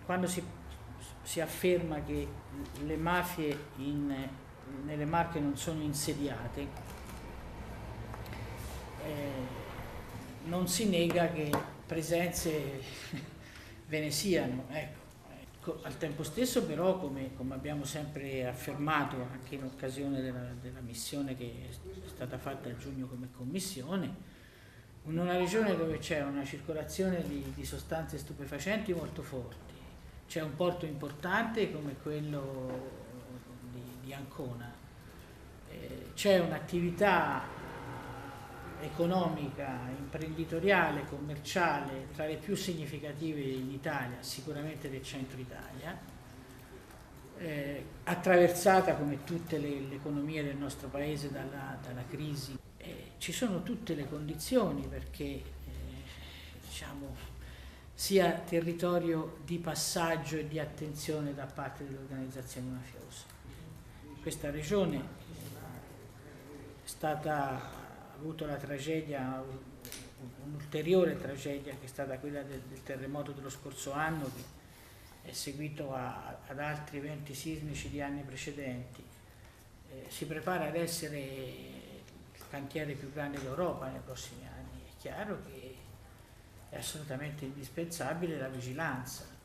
quando si afferma che le mafie nelle Marche non sono insediate, non si nega che presenze ve ne siano, ecco. Al tempo stesso però, come abbiamo sempre affermato anche in occasione della missione che è stata fatta a giugno come commissione, in una regione dove c'è una circolazione di sostanze stupefacenti molto forti, c'è un porto importante come quello di Ancona, c'è un'attività economica, imprenditoriale, commerciale tra le più significative in Italia, sicuramente del centro Italia, attraversata come tutte le economie del nostro paese dalla crisi. Ci sono tutte le condizioni perché diciamo, sia territorio di passaggio e di attenzione da parte delle organizzazioni mafiose. Questa regione ha avuto la tragedia, un'ulteriore tragedia che è stata quella del terremoto dello scorso anno, che è seguito ad altri eventi sismici di anni precedenti. Si prepara ad essere il cantiere più grande d'Europa nei prossimi anni. È chiaro che è assolutamente indispensabile la vigilanza.